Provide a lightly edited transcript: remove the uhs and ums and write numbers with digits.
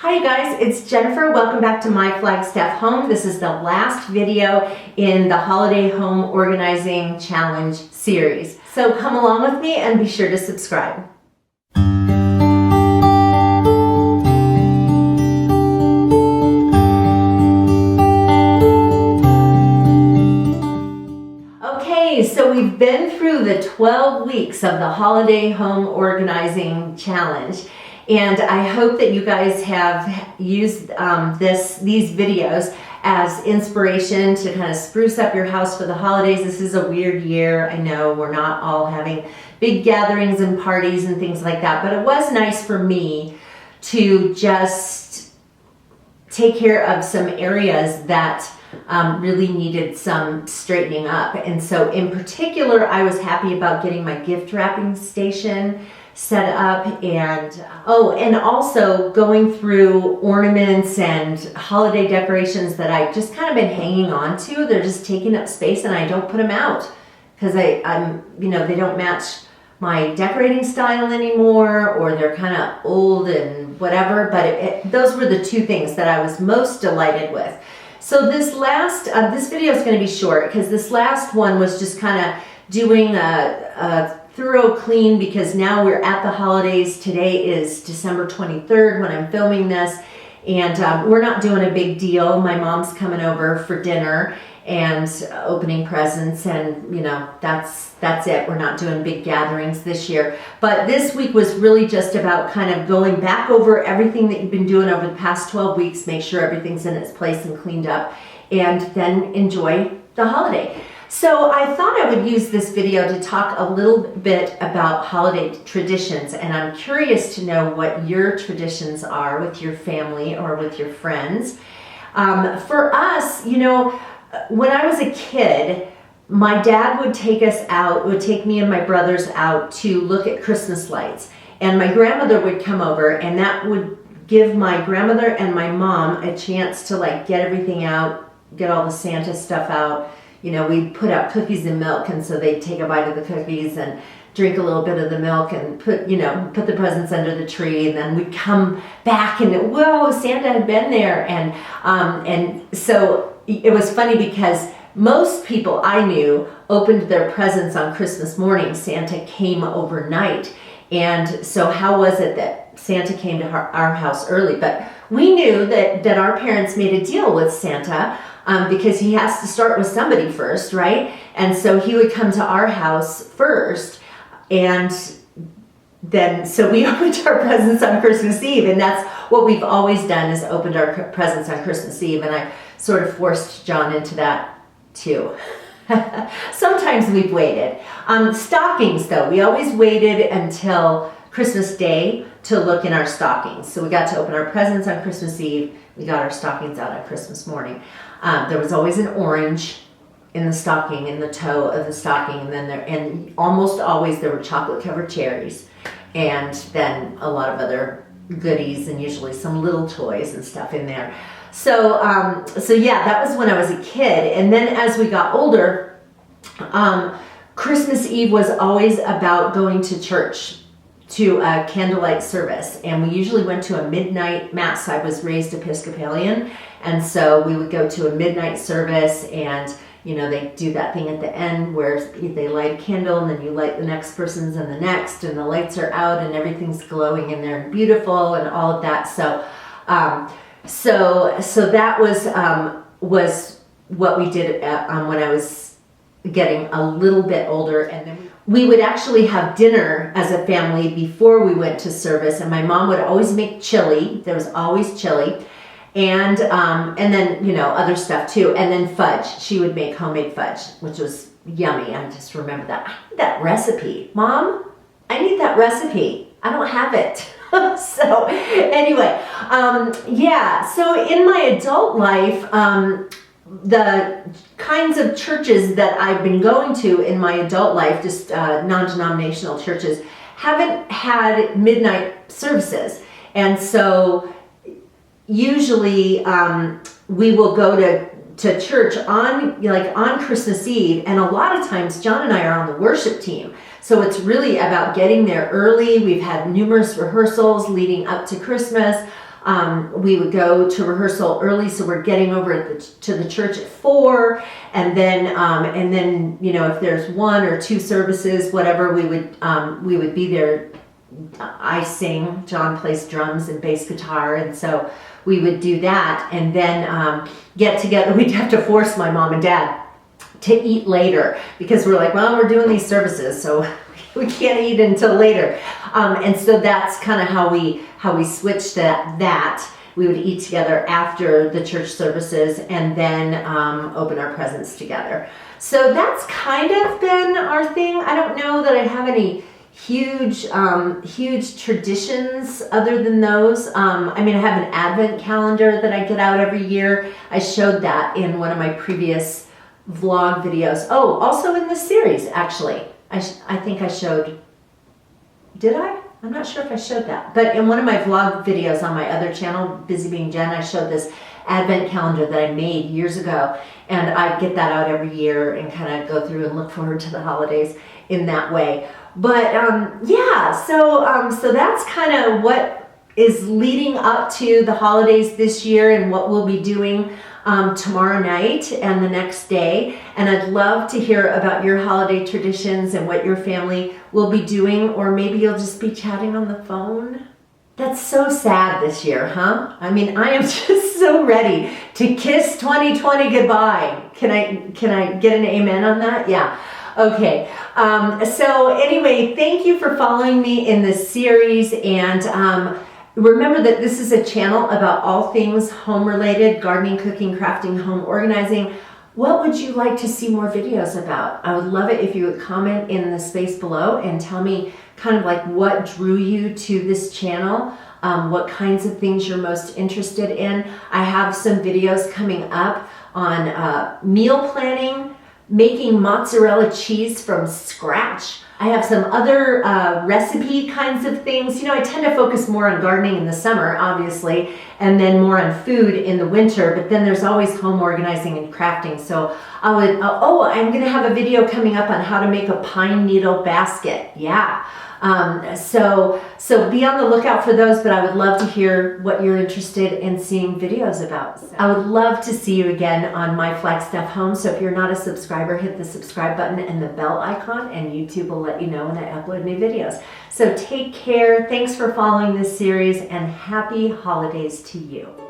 Hi guys, it's Jennifer. Welcome back to my Flagstaff home. This is the last video in the Holiday Home Organizing Challenge series. So come along with me and be sure to subscribe. Okay, so we've been through the 12 weeks of the Holiday Home Organizing Challenge. And I hope that you guys have used these videos as inspiration to kind of spruce up your house for the holidays. This is a weird year. I know we're not all having big gatherings and parties and things like that, but it was nice for me to just take care of some areas that really needed some straightening up. And so in particular, I was happy about getting my gift wrapping station set up, and also going through ornaments and holiday decorations that I just kind of been hanging on to. They're just taking up space and I don't put them out because they don't match my decorating style anymore, or they're kind of old and whatever. But those were the two things that I was most delighted with. So this video is going to be short because this last one was just kind of doing a thorough clean, because now we're at the holidays. Today is December 23rd when I'm filming this, and we're not doing a big deal. My mom's coming over for dinner and opening presents, and that's it. We're not doing big gatherings this year. But this week was really just about kind of going back over everything that you've been doing over the past 12 weeks, make sure everything's in its place and cleaned up, and then enjoy the holiday. So I thought I would use this video to talk a little bit about holiday traditions, and I'm curious to know what your traditions are with your family or with your friends. For us, when I was a kid, my dad would take me and my brothers out to look at Christmas lights, and my grandmother would come over, and that would give my grandmother and my mom a chance to get everything out, get all the Santa stuff out. We'd put out cookies and milk, and so they'd take a bite of the cookies and drink a little bit of the milk and put the presents under the tree, and then we'd come back and whoa, Santa had been there. And so it was funny because most people I knew opened their presents on Christmas morning. Santa came overnight. And so how was it that Santa came to our house early? But we knew that our parents made a deal with Santa, because he has to start with somebody first, right? And so he would come to our house first, and then so we opened our presents on Christmas Eve, and that's what we've always done, is opened our presents on Christmas Eve, and I sort of forced John into that too. Sometimes we've waited. Stockings, though, we always waited until Christmas Day to look in our stockings. So we got to open our presents on Christmas Eve. We got our stockings out on Christmas morning. There was always an orange in the stocking, in the toe of the stocking, and almost always there were chocolate-covered cherries, and then a lot of other goodies, and usually some little toys and stuff in there. So yeah, that was when I was a kid. And then as we got older, Christmas Eve was always about going to church, to a candlelight service, and we usually went to a midnight mass. I was raised Episcopalian, and so we would go to a midnight service, and they do that thing at the end where they light a candle, and then you light the next person's and the next, and the lights are out and everything's glowing and they're beautiful and all of that. So so that was what we did when I was getting a little bit older. And then we would actually have dinner as a family before we went to service, and my mom would always make chili. There was always chili, and then other stuff too, and then fudge. She would make homemade fudge, which was yummy. I just remember that. I need that recipe, Mom. I need that recipe. I don't have it. So anyway, yeah. So in my adult life, the kinds of churches that I've been going to in my adult life, just non-denominational churches, haven't had midnight services. And so usually we will go to church on Christmas Eve, and a lot of times John and I are on the worship team. So it's really about getting there early. We've had numerous rehearsals leading up to Christmas. We would go to rehearsal early, so we're getting over to the church at 4, and then you know, if there's 1 or 2 services, whatever, we would be there. I sing, John plays drums and bass guitar, and so we would do that, and then get together. We'd have to force my mom and dad to eat later, because we're like, well, we're doing these services, so we can't eat until later. And so that's kind of how we switched that. We would eat together after the church services, and then open our presents together. So that's kind of been our thing. I don't know that I have any huge traditions other than those. I mean, I have an Advent calendar that I get out every year. I showed that in one of my previous vlog videos. Oh, also in this series, actually. I think I showed, did I? I'm not sure if I showed that. But in one of my vlog videos on my other channel, Busy Being Jen, I showed this Advent calendar that I made years ago. And I get that out every year and kind of go through and look forward to the holidays in that way. But yeah, so that's kind of what is leading up to the holidays this year, and what we'll be doing tomorrow night and the next day. And I'd love to hear about your holiday traditions and what your family will be doing, or maybe you'll just be chatting on the phone. That's so sad this year, huh? I mean, I am just so ready to kiss 2020 goodbye. Can I get an amen on that? Yeah. Okay, so anyway, thank you for following me in this series, and remember that this is a channel about all things home related: gardening, cooking, crafting, home organizing. What would you like to see more videos about? I would love it if you would comment in the space below and tell me kind of like what drew you to this channel, what kinds of things you're most interested in. I have some videos coming up on meal planning, making mozzarella cheese from scratch. I have some other recipe kinds of things. You know, I tend to focus more on gardening in the summer, obviously, and then more on food in the winter, but then there's always home organizing and crafting. So I'm gonna have a video coming up on how to make a pine needle basket. Yeah. So be on the lookout for those, but I would love to hear what you're interested in seeing videos about. So I would love to see you again on my Flagstaff home. So if you're not a subscriber, hit the subscribe button and the bell icon, and YouTube will let you know when I upload new videos. So take care. Thanks for following this series, and happy holidays to you.